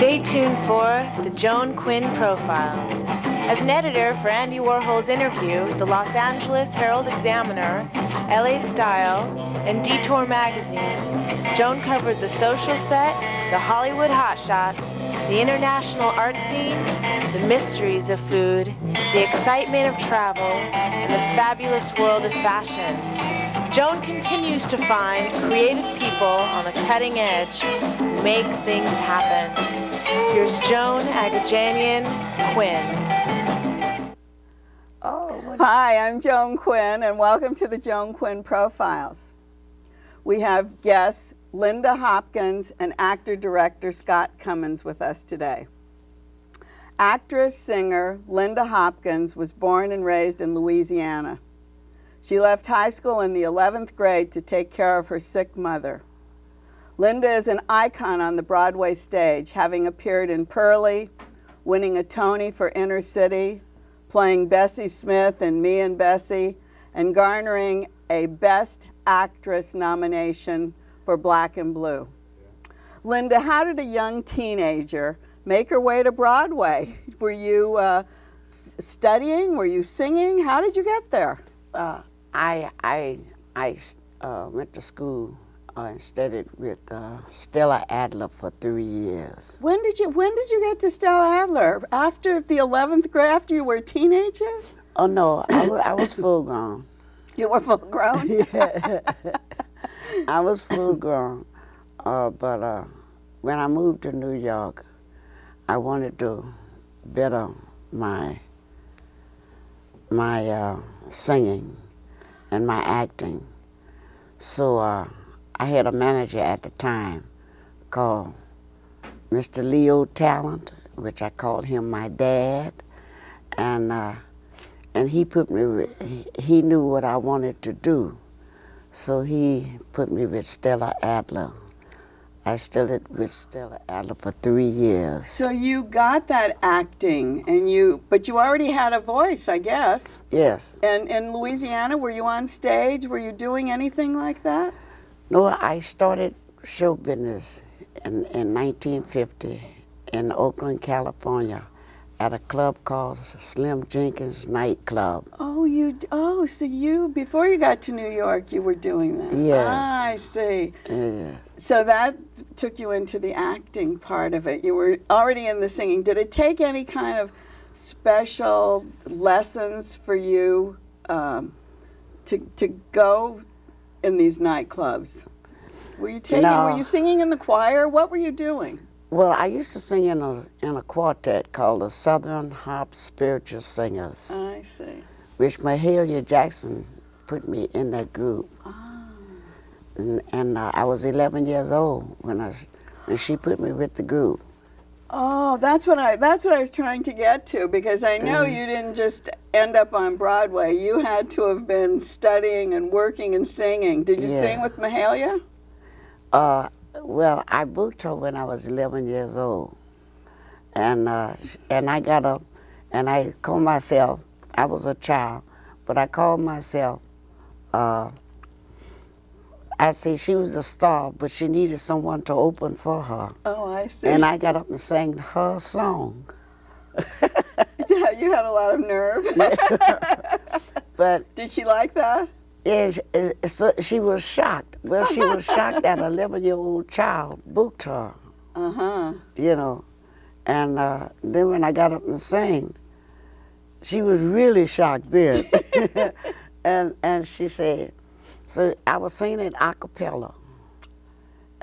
Stay tuned for the Joan Quinn Profiles. As an editor for Andy Warhol's Interview, the Los Angeles Herald-Examiner, LA Style, and Detour magazines, Joan covered the social set, the Hollywood hotshots, the international art scene, the mysteries of food, the excitement of travel, and the fabulous world of fashion. Joan continues to find creative people on the cutting edge who make things happen. Here's Joan Agajanian Quinn. Hi, I'm Joan Quinn, and welcome to the Joan Quinn Profiles. We have guests Linda Hopkins and actor-director Scott Cummings with us today. Actress-singer Linda Hopkins was born and raised in Louisiana. She left high school in the 11th grade to take care of her sick mother. Linda is an icon on the Broadway stage, having appeared in Pearly, winning a Tony for Inner City, playing Bessie Smith in Me and Bessie, and garnering a Best Actress nomination for Black and Blue. Linda, how did a young teenager make her way to Broadway? Were you studying? Were you singing? How did you get there? I went to school and studied with Stella Adler for 3 years. When did you get to Stella Adler? After the 11th grade? After you were a teenager? Oh no, I was full grown. You were full grown? Yeah. I was full grown, but when I moved to New York, I wanted to better my singing and my acting. So I had a manager at the time called Mr. Leo Talent, which I called him my dad, and he put me. He knew what I wanted to do, so he put me with Stella Adler. I studied with Stella Adler for 3 years. So you got that acting, but you already had a voice, I guess. Yes. And in Louisiana, were you on stage? Were you doing anything like that? No, I started show business in 1950 in Oakland, California, at a club called Slim Jenkins Nightclub. So you, before you got to New York, you were doing that? Yes. Ah, I see. Yes. So that took you into the acting part of it. You were already in the singing. Did it take any kind of special lessons for you to go in these nightclubs? Were you singing in the choir? What were you doing? Well, I used to sing in a quartet called the Southern Harp Spiritual Singers. I see. Which Mahalia Jackson put me in that group. Oh. And I was 11 years old when she put me with the group. Oh, that's what I was trying to get to, because I know you didn't just end up on Broadway. You had to have been studying and working and singing. Did you sing with Mahalia? Well, I booked her when I was 11 years old, and I got up and I called myself. I was a child, but I called myself. I say she was a star, but she needed someone to open for her. Oh, I see. And I got up and sang her song. Yeah, you had a lot of nerve. But did she like that? Yeah, so she was shocked. Well, she was shocked that an 11-year-old child booked her. Uh-huh. You know, and then when I got up and sang, she was really shocked then. and she said, so I was singing it a cappella.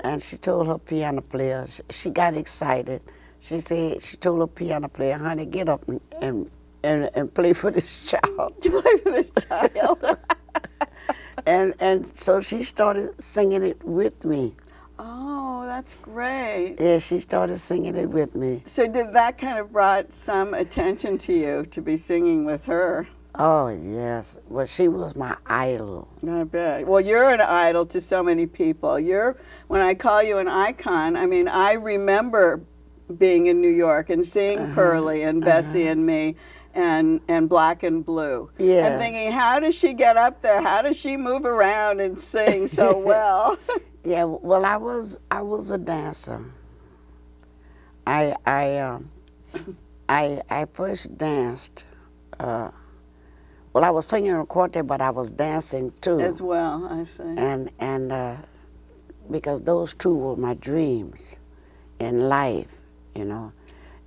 And she told her piano player, she got excited. She told her piano player, honey, get up and play for this child. To play for this child. And so she started singing it with me. Oh, that's great. Yeah, she started singing it with me. So did that kind of brought some attention to you to be singing with her? Oh, yes. Well, she was my idol. I bet. Well, you're an idol to so many people. When I call you an icon, I mean, I remember being in New York and seeing Pearly and Bessie and Me and Black and Blue. Yeah. And thinking, how does she get up there? How does she move around and sing so well? Yeah, well, I was a dancer. I first danced. Well, I was singing in a quartet, but I was dancing too. As well, I see. And because those two were my dreams in life, you know,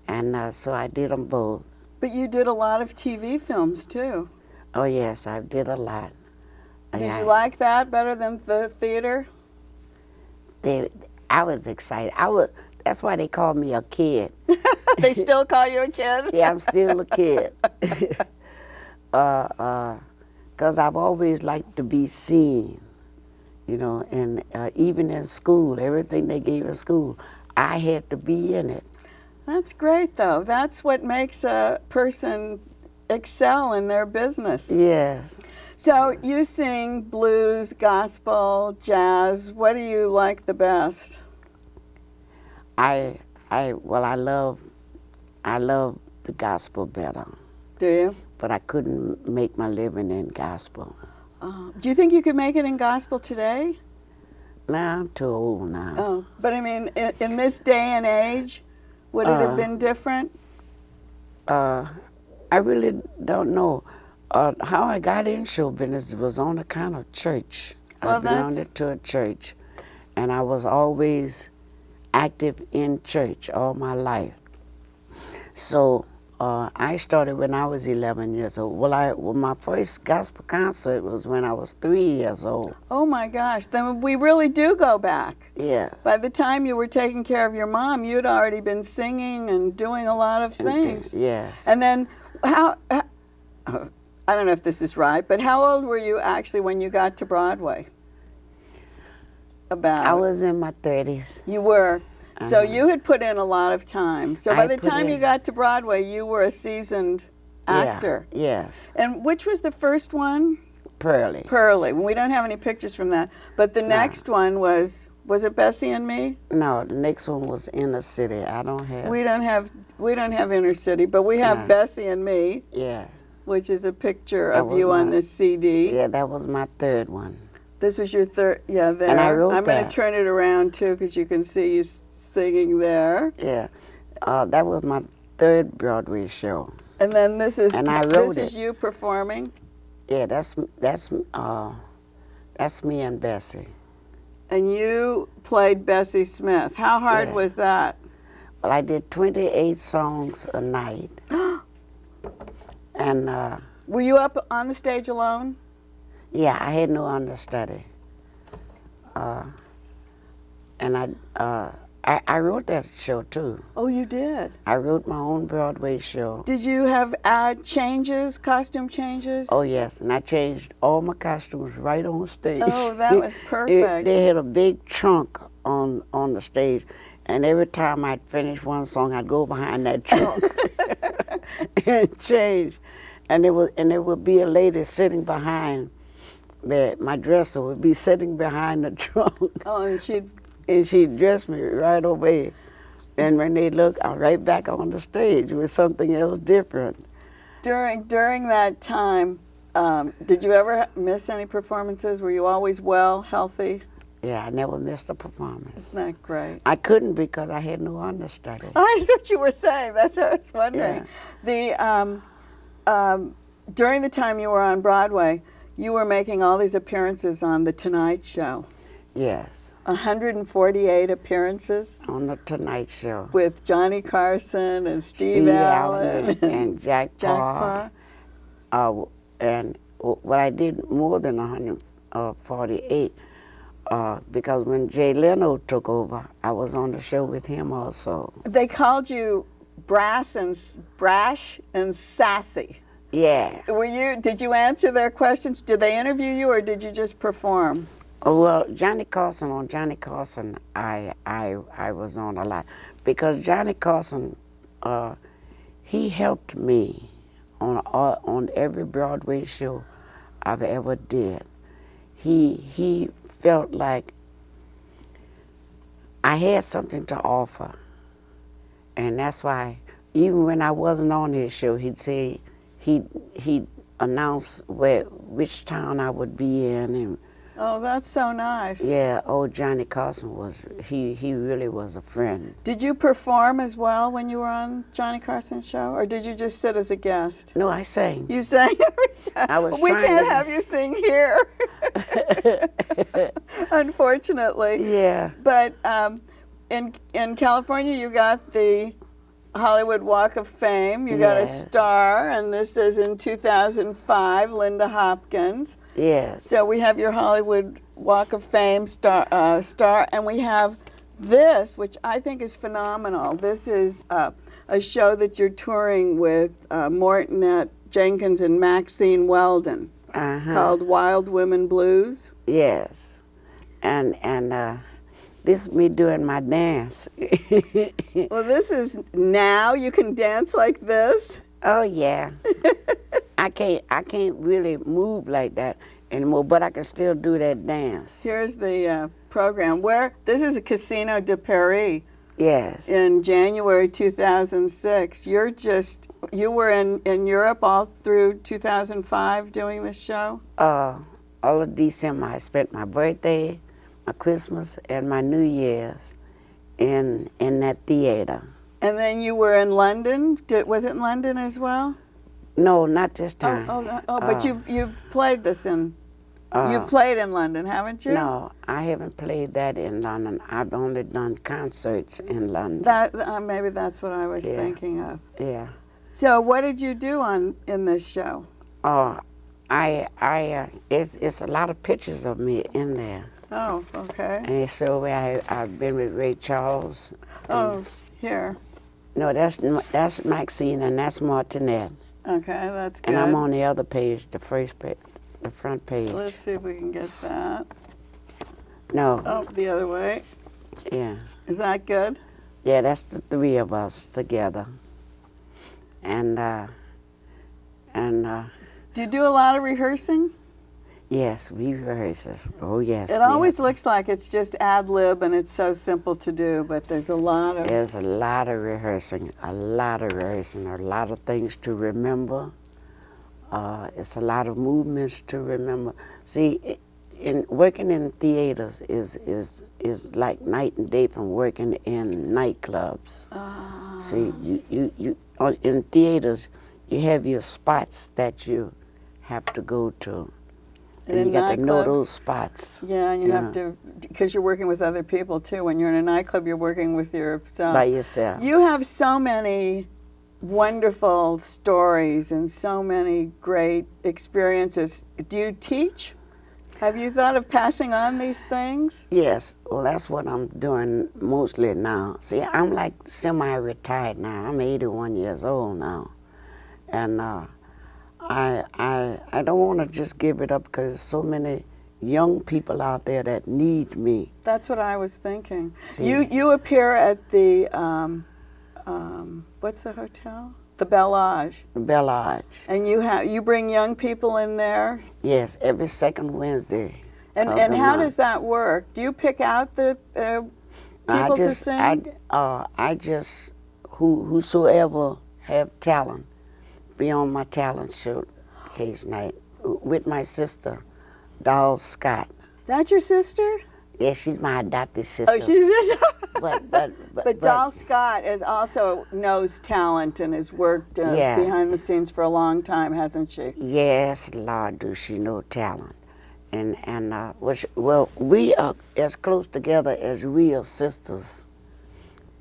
and so I did them both. But you did a lot of TV films too. Oh yes, I did a lot. Did you like that better than the theater? I was excited. That's why they called me a kid. They still call you a kid? Yeah, I'm still a kid. Because I've always liked to be seen, you know, and even in school, everything they gave in school, I had to be in it. That's great, though. That's what makes a person excel in their business. Yes. So you sing blues, gospel, jazz. What do you like the best? I love the gospel better. Do you? But I couldn't make my living in gospel. Do you think you could make it in gospel today? Nah, I'm too old now. Oh, but I mean, in this day and age, would it have been different? I really don't know. How I got in show business was on account of church. Well, I belonged to a church, and I was always active in church all my life. So I started when I was 11 years old. Well, my first gospel concert was when I was 3 years old. Oh my gosh, then we really do go back. Yeah. By the time you were taking care of your mom, you'd already been singing and doing a lot of things. Yes. And then I don't know if this is right, but how old were you actually when you got to Broadway? I was in my 30s. You were. So you had put in a lot of time. So by the time you got to Broadway, you were a seasoned actor. Yeah, yes. And which was the first one? Pearly. Pearly. We don't have any pictures from that. But the next one was it Bessie and Me? No, the next one was Inner City. I don't have. We don't have Inner City, but we have Bessie and Me. Yeah. Which is a picture of you on this CD. Yeah, that was my third one. This was your third, there. And I wrote I'm going to turn it around too, because you can see you singing there. Yeah, that was my third Broadway show. And then this is you performing. Yeah, that's me and Bessie. And you played Bessie Smith. How hard was that? Well, I did 28 songs a night. And were you up on the stage alone? Yeah, I had no understudy. And I wrote that show too. Oh, you did? I wrote my own Broadway show. Did you have changes, costume changes? Oh yes, and I changed all my costumes right on stage. Oh, that was perfect. They had a big trunk on the stage, and every time I'd finish one song, I'd go behind that trunk and change. And there would be a lady sitting behind. My dresser would be sitting behind the trunk. Oh, and she'd dress me right away. And when they look, I'm right back on the stage with something else different. During that time, did you ever miss any performances? Were you always well, healthy? Yeah, I never missed a performance. Isn't that great? I couldn't because I had no understudy. Oh, that's what you were saying. That's what I was wondering. Yeah. During the time you were on Broadway, you were making all these appearances on The Tonight Show. Yes. 148 appearances. On The Tonight Show. With Johnny Carson and Steve Allen. And Jack Parr. And what I did more than 148 because when Jay Leno took over, I was on the show with him also. They called you brash and sassy. Yeah. Did you answer their questions? Did they interview you or did you just perform? Oh, well, Johnny Carson, I was on a lot because Johnny Carson, he helped me on every Broadway show I've ever did. He felt like I had something to offer, and that's why even when I wasn't on his show, he'd say he'd announce which town I would be in and Oh, that's so nice. Yeah, old Johnny Carson he really was a friend. Did you perform as well when you were on Johnny Carson's show, or did you just sit as a guest? No, I sang. You sang every time. I was We trying can't to- have you sing here, unfortunately. Yeah. But in California, you got the Hollywood Walk of Fame. You got a Yeah. star, and this is in 2005, Linda Hopkins. Yes. So we have your Hollywood Walk of Fame star, and we have this, which I think is phenomenal. This is a show that you're touring with Mortonette Jenkins and Maxine Weldon, called Wild Women Blues. Yes. And this is me doing my dance. Well, this is now you can dance like this. Oh yeah. I can't really move like that anymore, but I can still do that dance. Here's the program. This is a Casino de Paris Yes. in January 2006. You were in Europe all through 2005 doing this show? All of December I spent my birthday, my Christmas, and my New Year's in that theater. And then you were in London. Was it in London as well? No, not this time. But you've played this you've played in London, haven't you? No, I haven't played that in London. I've only done concerts in London. Maybe that's what I was Yeah. thinking of. Yeah. So what did you do in this show? It's a lot of pictures of me in there. Oh, okay. And it's so where I've been with Ray Charles. Oh, here. No, that's Maxine and that's Martinette. Okay, that's good. And I'm on the other page, the front page. Let's see if we can get that. No, Oh, the other way. yeah. Is that good? Yeah, that's the three of us together. And Do you do a lot of rehearsing? yes, we rehearse. Oh, yes. It always looks like it's just ad lib and it's so simple to do, but there's a lot of... There's a lot of rehearsing, a lot of things to remember. It's a lot of movements to remember. See, working in theaters is like night and day from working in nightclubs. See, you in theaters, you have your spots that you have to go to. And in you got to know nightclubs? those spots. Yeah, and you have to, because you're working with other people too. When you're in a nightclub, you're working with yourself. By yourself. You have so many wonderful stories and so many great experiences. Do you teach? Have you thought of passing on these things? Yes, well, that's what I'm doing mostly now. See, I'm like semi-retired now. I'm 81 years old now. And I don't want to just give it up because there's so many young people out there that need me. That's what I was thinking. See. You appear at the, what's the hotel? The Bellage. Bellage. And you bring young people in there? Yes, every second Wednesday. And of and the how month. does that work? Do you pick out the people to sing? I just whosoever have talent, be on my talent show case night with my sister, Doll Scott. That's your sister? Yeah, she's my adopted sister. Oh, she's but Doll Scott knows talent and has worked Yeah. behind the scenes for a long time, hasn't she? Yes, Lord, do she know talent. And we are as close together as real sisters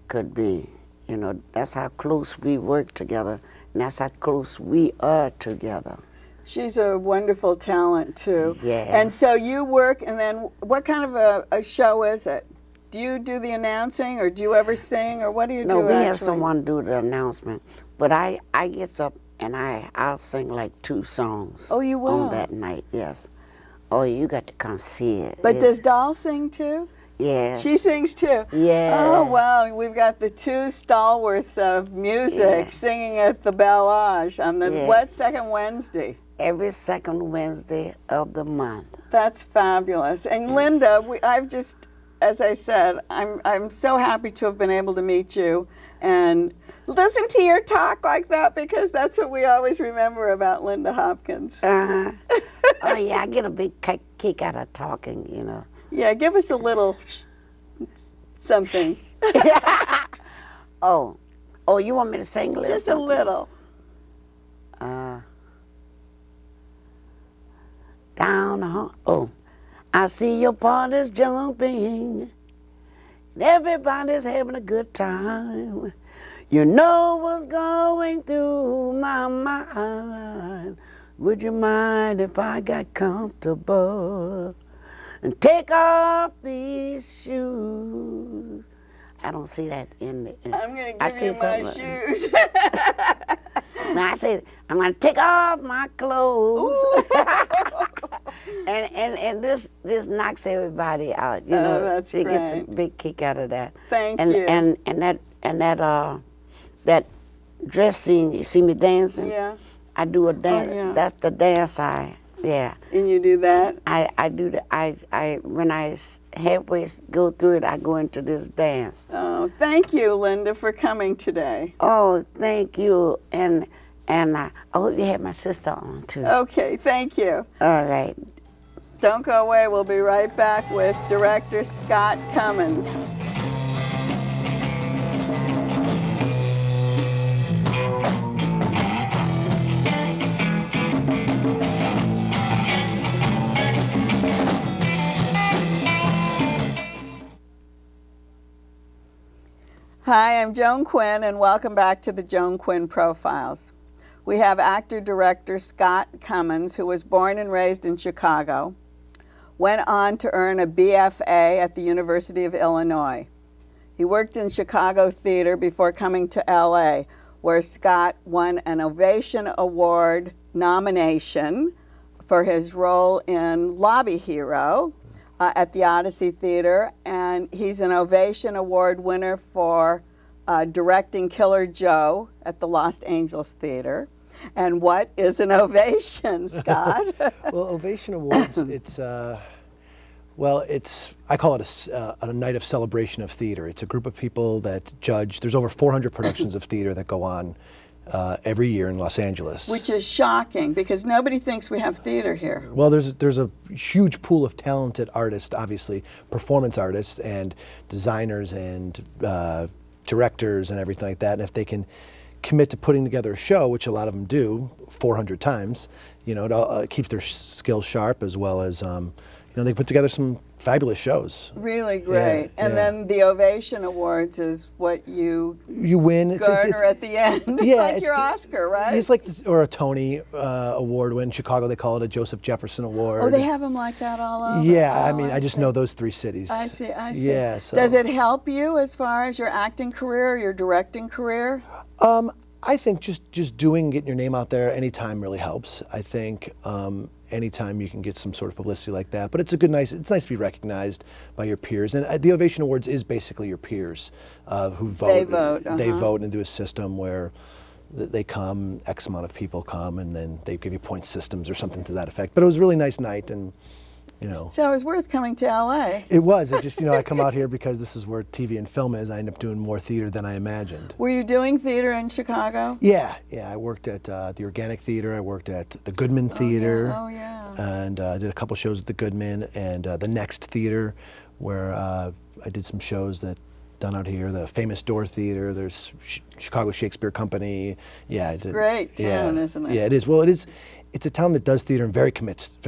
could be. You know, that's how close we work together, and that's how close we are together. She's a wonderful talent, too. Yeah. And so you work, and then what kind of a show is it? Do you do the announcing, or do you ever sing, or what do you No, do we actually? have someone do the announcement, but I gets up and I'll sing like 2 songs. Oh, you will? On that night, yes. Oh, you got to come see it. But does Doll sing, too? Yes. She sings, too? Yeah. Oh, wow. We've got the 2 stalwarts of music Yeah. singing at the Bellage on the, Yeah. what, second Wednesday? Every second Wednesday of the month. That's fabulous. And Linda, I've just, as I said, I'm so happy to have been able to meet you and listen to your talk like that, because that's what we always remember about Linda Hopkins. Uh-huh. Oh yeah, I get a big kick out of talking, you know. Yeah, give us a little something. Oh, you want me to sing a little? Just a little. Down the hall. Oh, I see your party's jumping, and everybody's having a good time. You know what's going through my mind. Would you mind if I got comfortable and take off these shoes? I don't see that in the. I'm going to give you my shoes. Now I say, I'm going to take off my clothes. and this knocks everybody out. You know, that's it great. gets a big kick out of that. Thank you. And that dress scene, you see me dancing? Yeah. I do a dance. Oh, yeah. That's the dance yeah. And you do that? I do when I halfway go through it, I go into this dance. Oh, thank you, Linda, for coming today. Oh, thank you. And I hope you had my sister on too. Okay, thank you. All right. Don't go away. We'll be right back with director Scott Cummings. Hi, I'm Joan Quinn, and welcome back to the Joan Quinn Profiles. We have actor-director Scott Cummings, who was born and raised in Chicago, went on to earn a BFA at the University of Illinois. He worked in Chicago theater before coming to LA, where Scott won an Ovation Award nomination for his role in Lobby Hero at the Odyssey Theater, and he's an Ovation Award winner for directing Killer Joe at the Los Angeles Theater. And what is an ovation, Scott? Well, Ovation Awards, I call it a night of celebration of theater. It's a group of people that judge. There's over 400 productions of theater that go on every year in Los Angeles. Which is shocking, because nobody thinks we have theater here. Well, there's a huge pool of talented artists, obviously, performance artists and designers and directors and everything like that. And if they can commit to putting together a show, which a lot of them do 400 times, you know, it keeps their skills sharp, as well as, they put together some fabulous shows. Really great. Yeah, and then the Ovation Awards is what you win. garner at the end. It's like your Oscar, right? It's like, or a Tony Award win. In Chicago, they call it a Joseph Jefferson Award. Oh, they have them like that all over? Yeah, Oh, I mean, I just know those three cities. I see. Yeah, so. Does it help you as far as your acting career, or your directing career? I think just getting your name out there anytime really helps. I think anytime you can get some sort of publicity like that. But it's nice to be recognized by your peers. And the Ovation Awards is basically your peers who vote. They vote. They vote into a system where they come, X amount of people come, and then they give you point systems or something to that effect. But it was a really nice night, and So it was worth coming to LA. It was. It just, I come out here because this is where TV and film is. I end up doing more theater than I imagined. Were you doing theater in Chicago? Yeah. I worked at the Organic Theater. I worked at the Goodman Theater. Oh, yeah. And did a couple shows at the Goodman and the Next Theater, where I did some shows that done out here. The Famous Door Theater. There's Chicago Shakespeare Company. Yeah, it's a great town, isn't it? Yeah, it is. Well, it is. It's a town that does theater and very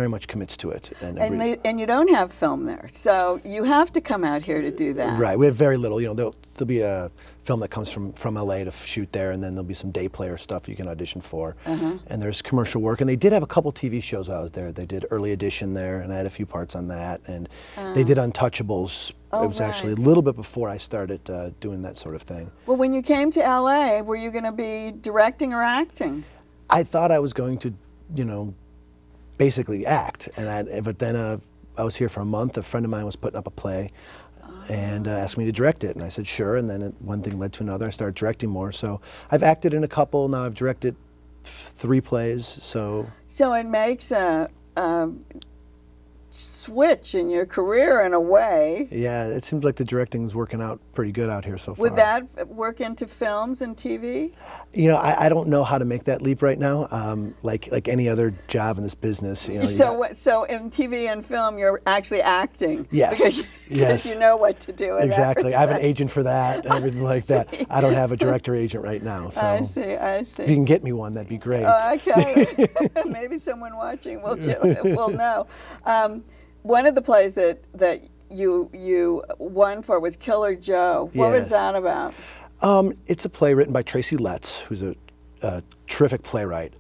much commits to it. And you don't have film there, so you have to come out here to do that. Right, we have very little. There'll be a film that comes from LA to shoot there, and then there'll be some day player stuff you can audition for. And there's commercial work, and they did have a couple TV shows while I was there. They did Early Edition there, and I had a few parts on that. And they did Untouchables. It was actually a little bit before I started doing that sort of thing. Well, when you came to LA, were you going to be directing or acting? I thought I was going to basically act. But then I was here for a month. A friend of mine was putting up a play and asked me to direct it. And I said, sure. And then one thing led to another. I started directing more. So I've acted in a couple. Now I've directed 3 plays. So it makes switch in your career in a way. Yeah, it seems like the directing's working out pretty good out here so far. Would that work into films and TV? You know, I don't know how to make that leap right now. Like any other job in this business, you know. So in TV and film, you're actually acting. Yes. Because you know what to do. In exactly. That I have an agent for that and everything like that. I don't have a director agent right now. So I see. if you can get me one, that'd be great. Okay. Maybe someone watching will know. One of the plays that you won for was Killer Joe. What was that about? It's a play written by Tracy Letts, who's a terrific playwright.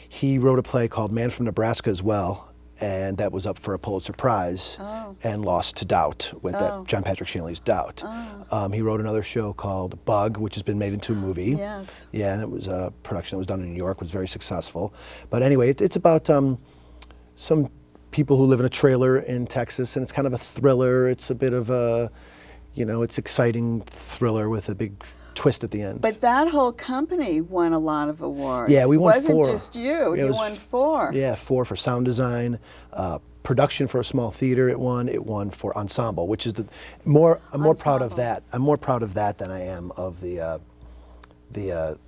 He wrote a play called Man from Nebraska as well, and that was up for a Pulitzer Prize and lost to Doubt with that John Patrick Shanley's Doubt. He wrote another show called Bug, which has been made into a movie. Yes. Yeah, and it was a production that was done in New York, was very successful. But anyway, it's about some people who live in a trailer in Texas, and it's kind of a thriller. It's a bit of a, it's exciting thriller with a big twist at the end. But that whole company won a lot of awards. Yeah, we won 4. It wasn't just you. You won 4. Yeah, 4 for sound design, production for a small theater. It won for ensemble, which is I'm more proud of that. I'm more proud of that than I am of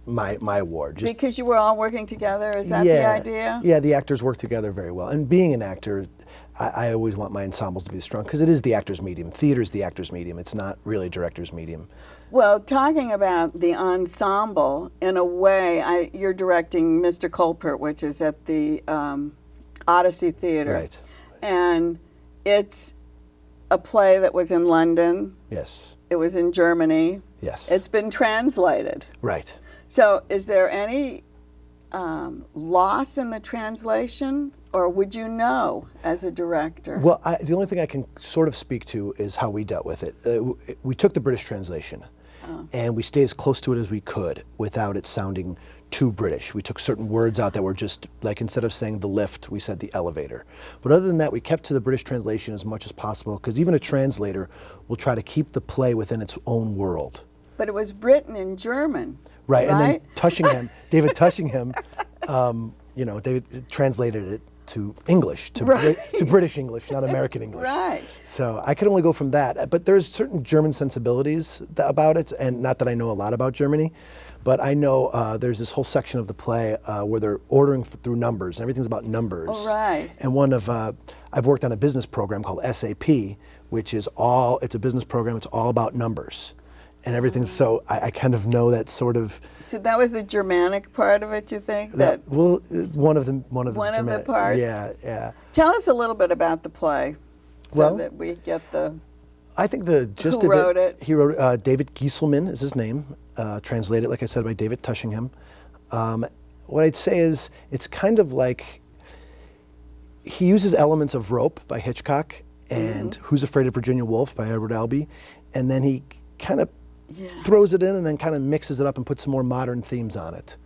my award. Because you were all working together, is that the idea? Yeah, the actors work together very well. And being an actor, I always want my ensembles to be strong because it is the actor's medium. Theater is the actor's medium. It's not really director's medium. Well, talking about the ensemble, in a way, you're directing Mr. Culpert, which is at the Odyssey Theater. Right. And it's a play that was in London. Yes. It was in Germany. Yes. It's been translated. Right. So is there any loss in the translation, or would you know as a director? Well, the only thing I can sort of speak to is how we dealt with it. We took the British translation, and we stayed as close to it as we could without it sounding too British. We took certain words out that were just, like instead of saying the lift, we said the elevator. But other than that, we kept to the British translation as much as possible, because even a translator will try to keep the play within its own world. But it was written in German. Right, and then David Tushingham, David translated it to English, to British English, not American English. Right. So I could only go from that. But there's certain German sensibilities about it, and not that I know a lot about Germany, but I know there's this whole section of the play where they're ordering through numbers, and everything's about numbers. Oh, right. And I've worked on a business program called SAP, which is it's a business program, it's all about numbers. And everything, so I kind of know that sort of. So that was the Germanic part of it, you think? One of the parts. Yeah. Tell us a little bit about the play, so that we get the. I think the gist who of wrote it. He wrote David Gieselman is his name, translated, like I said, by David Tushingham. What I'd say is it's kind of like he uses elements of Rope by Hitchcock and Who's Afraid of Virginia Woolf by Edward Albee, and then he kind of throws it in and then kind of mixes it up and puts some more modern themes on it.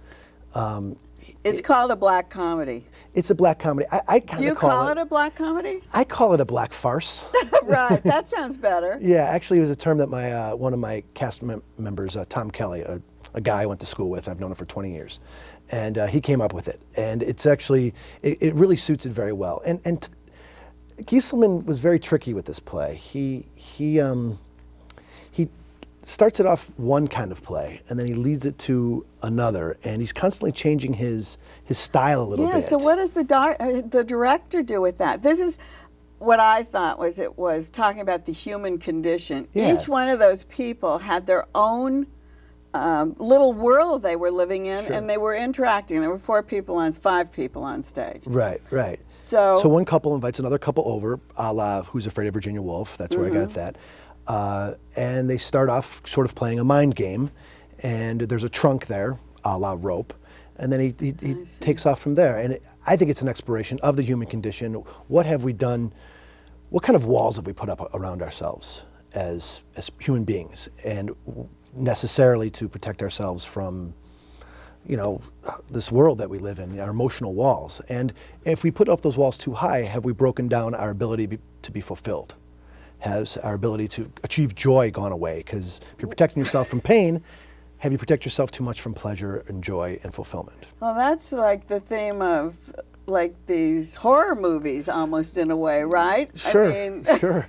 It's called a black comedy. It's a black comedy. I kind of call it. Do you call it a black comedy? I call it a black farce. Right, that sounds better. Yeah, actually it was a term that one of my cast members, Tom Kelly, a guy I went to school with, I've known him for 20 years, and he came up with it. And it's actually, it really suits it very well. And Gieselman was very tricky with this play. He starts it off one kind of play, and then he leads it to another, and he's constantly changing his style a little bit. Yeah, so what does the director do with that? This is what I thought it was talking about the human condition. Yeah. Each one of those people had their own little world they were living in, and they were interacting. There were 5 people on stage. Right. So one couple invites another couple over, a la Who's Afraid of Virginia Woolf, that's where I got that. And they start off sort of playing a mind game, and there's a trunk there, a la Rope, and then he takes off from there. And I think it's an exploration of the human condition. What have we done? What kind of walls have we put up around ourselves as human beings, and necessarily to protect ourselves from, this world that we live in, our emotional walls. And if we put up those walls too high, have we broken down our ability to be fulfilled? Has our ability to achieve joy gone away? Because if you're protecting yourself from pain, have you protected yourself too much from pleasure and joy and fulfillment? Well, that's like the theme of like these horror movies almost in a way, right? Sure, I mean, sure.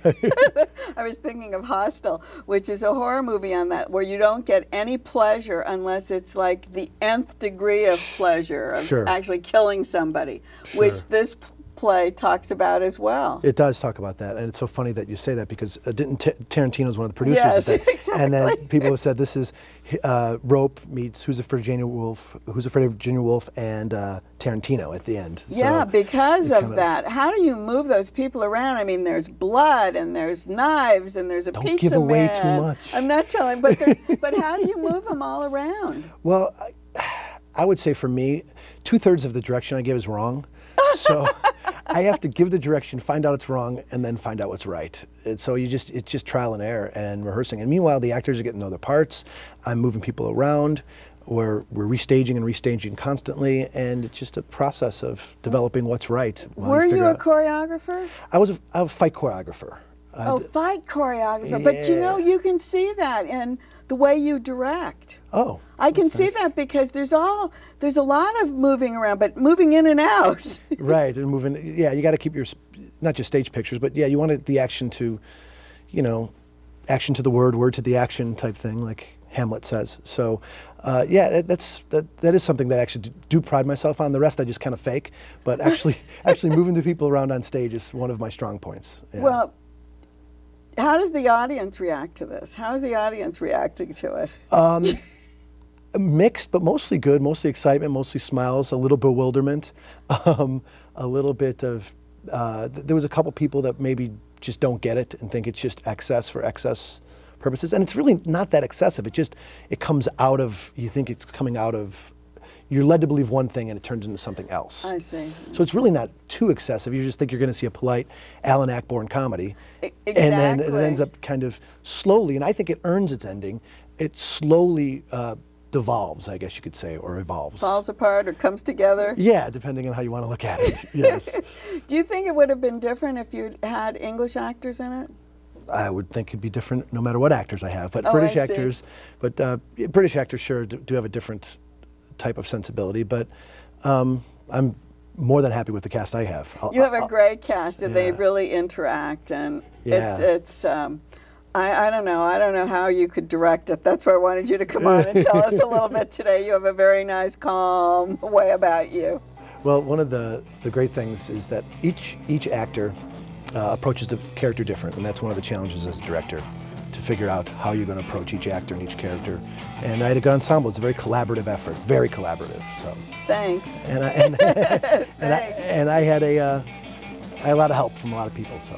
I was thinking of Hostel, which is a horror movie on that, where you don't get any pleasure unless it's like the nth degree of pleasure of Sure. actually killing somebody, Sure. which this play talks about as well. It does talk about that, and it's so funny that you say that because Tarantino's one of the producers Yes, of that, exactly. and then people have said this is Rope meets Who's Afraid of Virginia Woolf, and Tarantino at the end. Yeah, So because it of kind that. How do you move those people around? I mean, there's blood and there's knives and there's a Don't pizza give away man. too much. I'm not telling, but how do you move them all around? Well, I would say for me, 2/3 of the direction I give is wrong. So I have to give the direction, find out it's wrong, and then find out what's right. And so it's just trial and error and rehearsing. And meanwhile, the actors are getting to know their parts. I'm moving people around. We're restaging constantly, and it's just a process of developing what's right. Were you a choreographer? I was a fight choreographer. Fight choreographer. But you know, you can see that in the way you direct. Oh. I can that's see nice. that because there's a lot of moving around, but moving in and out. Right, and moving. Yeah, you got to keep your not just stage pictures, but yeah, you want the action to, action to the word to the action type thing, like Hamlet says. So, yeah, that is something that I actually do pride myself on. The rest I just kind of fake, but actually moving the people around on stage is one of my strong points. Yeah. Well, how does the audience react to this? How is the audience reacting to it? Mixed, but mostly good, mostly excitement, mostly smiles, a little bewilderment, a little bit of, there was a couple people that maybe just don't get it and think it's just excess for excess purposes. And it's really not that excessive. It comes out of, you think it's coming out of, you're led to believe one thing and it turns into something else. I see. So it's really not too excessive. You just think you're going to see a polite Alan Ayckbourn comedy. Exactly. And then it ends up kind of slowly, and I think it earns its ending, it slowly devolves, I guess you could say, or evolves. Falls apart or comes together? Yeah, depending on how you want to look at it, yes. Do you think it would have been different if you had English actors in it? I would think it'd be different no matter what actors I have, but Oh, British I see. actors, British actors sure do have a different type of sensibility, but I'm more than happy with the cast I have. You have a great cast, and they yeah. really interact, and Yeah. it's I don't know how you could direct it. That's why I wanted you to come on and tell us a little bit today. You have a very nice, calm way about you. Well, one of the great things is that each actor approaches the character different, and that's one of the challenges as a director, to figure out how you're going to approach each actor and each character. And I had a good ensemble. It's a very collaborative effort, very collaborative. So. Thanks. And I had a lot of help from a lot of people. So.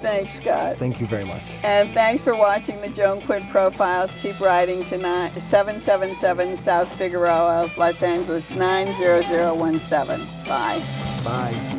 Thanks, Scott. Thank you very much. And thanks for watching the Joan Quinn Profiles. Keep writing to 777 South Figueroa, Los Angeles 90017. Bye. Bye.